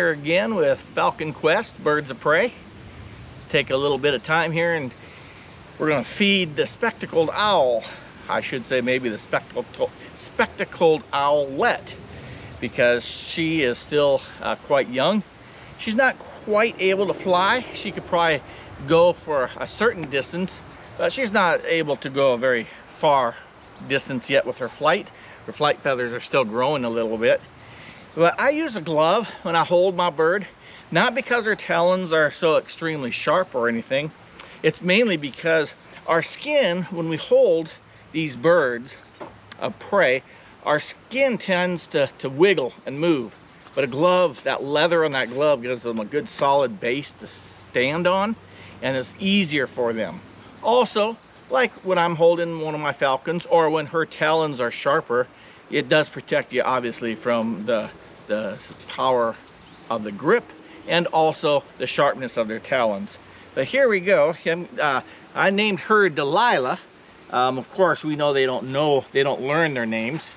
here again with Falcon Quest, Birds of Prey. Take a little bit of time here and we're going to feed the spectacled owl. I should say maybe the spectacled owlet, because she is still quite young. She's not quite able to fly. She could probably go for a certain distance, but she's not able to go a very far distance yet with her flight. Her flight feathers are still growing a little bit. But I use a glove when I hold my bird, not because her talons are so extremely sharp or anything. It's mainly because our skin, when we hold these birds of prey, our skin tends to wiggle and move. But a glove, that leather on that glove gives them a good solid base to stand on, and it's easier for them. Also, like when I'm holding one of my falcons or when her talons are sharper, it does protect you obviously from the power of the grip and also the sharpness of their talons. But here we go. I named her Delilah. Of course, we know they don't learn their names.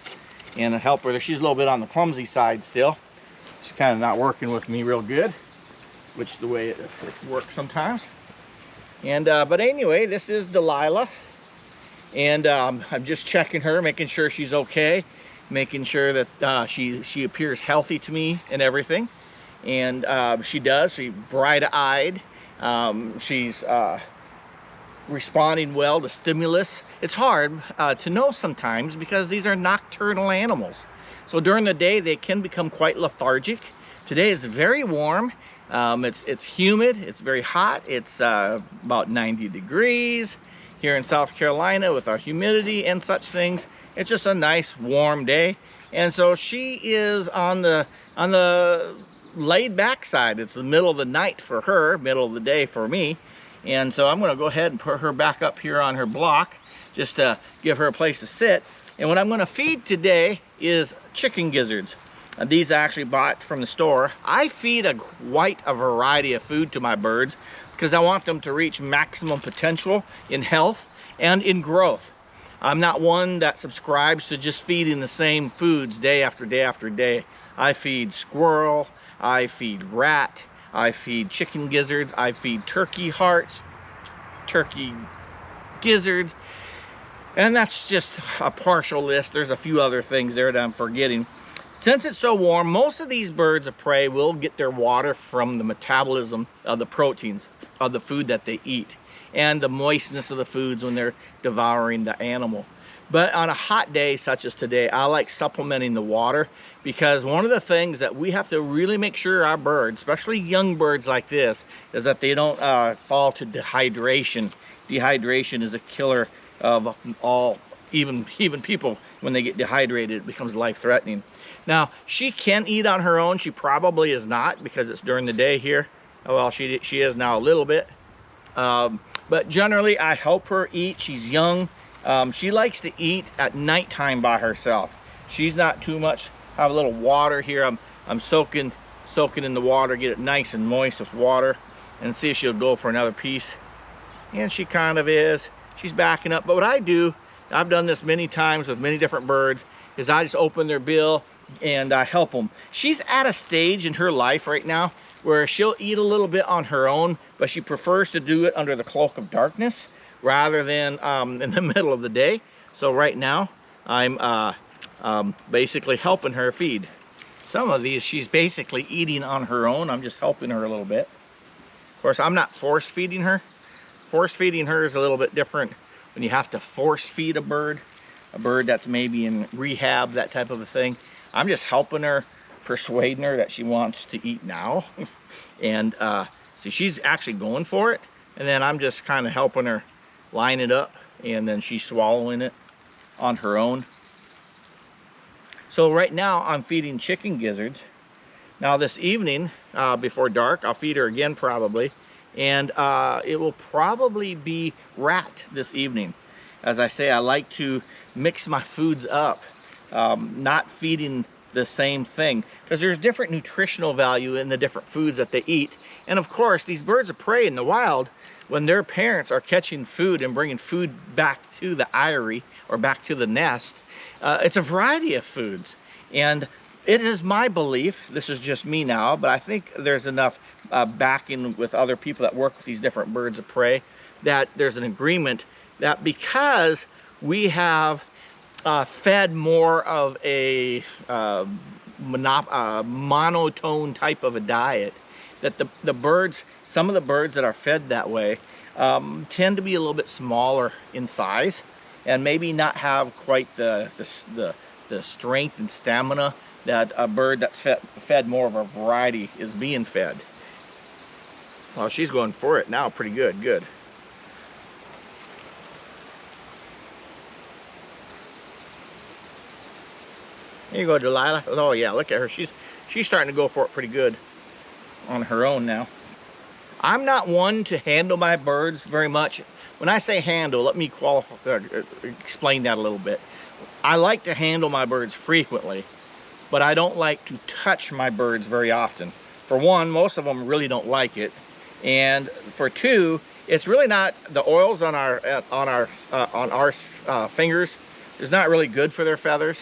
And to help her, she's a little bit on the clumsy side still. She's kind of not working with me real good, which is the way it works sometimes. And but anyway, this is Delilah, and I'm just checking her, making sure she's okay, making sure that she appears healthy to me and everything. And she does. She's bright-eyed. She's responding well to stimulus. It's hard to know sometimes because these are nocturnal animals. So during the day they can become quite lethargic. Today is very warm. It's humid. It's very hot. It's about 90 degrees here in South Carolina with our humidity and such things. It's just a nice warm day, and so she is on the laid back side. It's the middle of the night for her, middle of the day for me. And so I'm going to go ahead and put her back up here on her block just to give her a place to sit. And what I'm going to feed today is chicken gizzards. These I actually bought from the store. I feed quite a variety of food to my birds because I want them to reach maximum potential in health and in growth. I'm not one that subscribes to just feeding the same foods day after day after day. I feed squirrel, I feed rat, I feed chicken gizzards, I feed turkey hearts, turkey gizzards, and that's just a partial list. There's a few other things there that I'm forgetting. Since it's so warm, most of these birds of prey will get their water from the metabolism of the proteins of the food that they eat and the moistness of the foods when they're devouring the animal. But on a hot day such as today, I like supplementing the water, because one of the things that we have to really make sure our birds, especially young birds like this, is that they don't fall to dehydration. Dehydration is a killer of all, even people. When they get dehydrated, it becomes life-threatening. Now, she can eat on her own. She probably is not, because it's during the day here. Well, she is now a little bit. But generally, I help her eat. She's young. She likes to eat at nighttime by herself. She's not too much. I have a little water here. I'm soaking in the water, get it nice and moist with water, and see if she'll go for another piece. And she kind of is. She's backing up. But what I do, I've done this many times with many different birds, is I just open their bill and I help them. She's at a stage in her life right now where she'll eat a little bit on her own, but she prefers to do it under the cloak of darkness rather than in the middle of the day. So right now, I'm basically helping her feed. Some of these she's basically eating on her own. I'm just helping her a little bit. Of course, I'm not force feeding her. Force feeding her is a little bit different when you have to force feed a bird that's maybe in rehab, that type of a thing. I'm just helping her, persuading her that she wants to eat now. And so she's actually going for it, and then I'm just kind of helping her line it up, and then she's swallowing it on her own. So right now I'm feeding chicken gizzards. Now this evening, before dark, I'll feed her again probably, and it will probably be rat this evening. As I say, I like to mix my foods up, not feeding the same thing, because there's different nutritional value in the different foods that they eat. And of course, these birds of prey in the wild, when their parents are catching food and bringing food back to the eyrie or back to the nest, it's a variety of foods. And It is my belief, this is just me now, but I think there's enough backing with other people that work with these different birds of prey that there's an agreement that because we have fed more of a monotone type of a diet, that the birds, some of the birds that are fed that way tend to be a little bit smaller in size and maybe not have quite the strength and stamina that a bird that's fed more of a variety is being fed. Well, she's going for it now pretty good. Good. Here you go, Delilah. Oh yeah, look at her. She's starting to go for it pretty good on her own now. I'm not one to handle my birds very much. When I say handle, let me explain that a little bit. I like to handle my birds frequently, but I don't like to touch my birds very often. For one, most of them really don't like it, and for two, it's really not, the oils on our fingers is not really good for their feathers.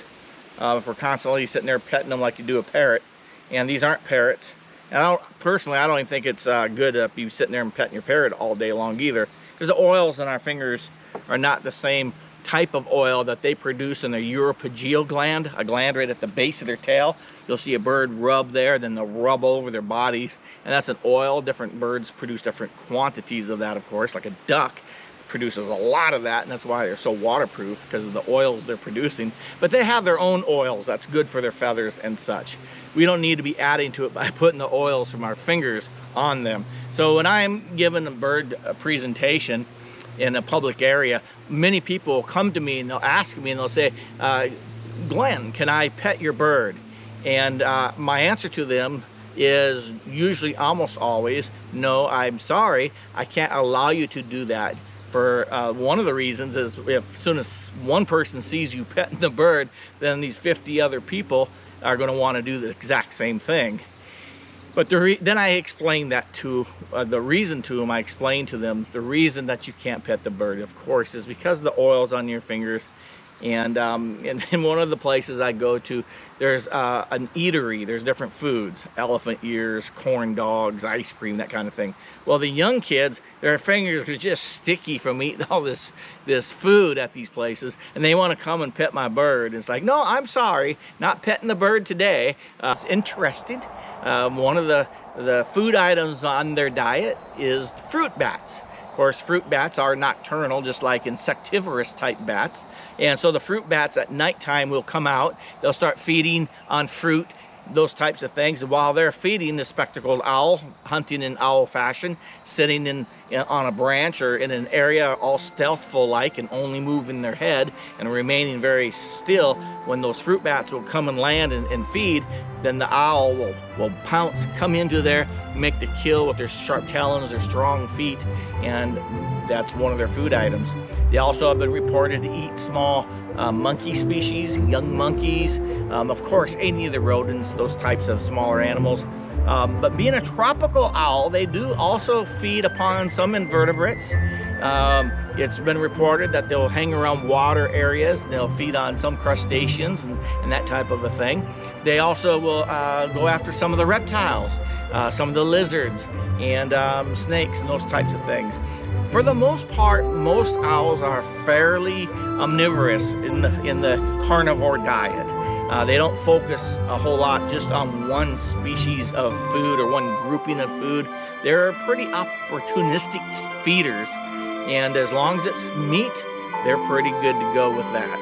If we're constantly sitting there petting them like you do a parrot, and these aren't parrots. And personally, I don't even think it's good to be sitting there and petting your parrot all day long either, because the oils in our fingers are not the same type of oil that they produce in their uropygeal gland, a gland right at the base of their tail. You'll see a bird rub there, then they'll rub over their bodies, and that's an oil. Different birds produce different quantities of that, of course. Like a duck produces a lot of that, and that's why they're so waterproof, because of the oils they're producing. But they have their own oils that's good for their feathers and such. We don't need to be adding to it by putting the oils from our fingers on them. So when I'm giving a bird a presentation in a public area, many people will come to me and they'll ask me and they'll say, Glenn, can I pet your bird? And my answer to them is usually, almost always, no, I'm sorry, I can't allow you to do that. For one of the reasons is, as soon as one person sees you petting the bird, then these 50 other people are going to want to do the exact same thing. But then I explained that to the reason to them. I explained to them the reason that you can't pet the bird, of course, is because of the oils on your fingers. And in one of the places I go to, there's an eatery. There's different foods, elephant ears, corn dogs, ice cream, that kind of thing. Well, the young kids, their fingers are just sticky from eating all this food at these places, and they want to come and pet my bird. It's like, no, I'm sorry, not petting the bird today. It's interested. One of the food items on their diet is fruit bats. Of course, fruit bats are nocturnal, just like insectivorous type bats. And so the fruit bats at nighttime will come out. They'll start feeding on fruit, those types of things. And while they're feeding, the spectacled owl, hunting in owl fashion, sitting on a branch or in an area all stealthful-like and only moving their head and remaining very still, when those fruit bats will come and land and feed, then the owl will pounce, come into there, make the kill with their sharp talons, their strong feet, and that's one of their food items. They also have been reported to eat small monkey species, young monkeys, of course any of the rodents, those types of smaller animals. But being a tropical owl, they do also feed upon some invertebrates. It's been reported that they'll hang around water areas, they'll feed on some crustaceans and that type of a thing. They also will go after some of the reptiles, some of the lizards and snakes and those types of things. For the most part, most owls are fairly omnivorous in the carnivore diet. They don't focus a whole lot just on one species of food or one grouping of food. They're pretty opportunistic feeders, and as long as it's meat, they're pretty good to go with that.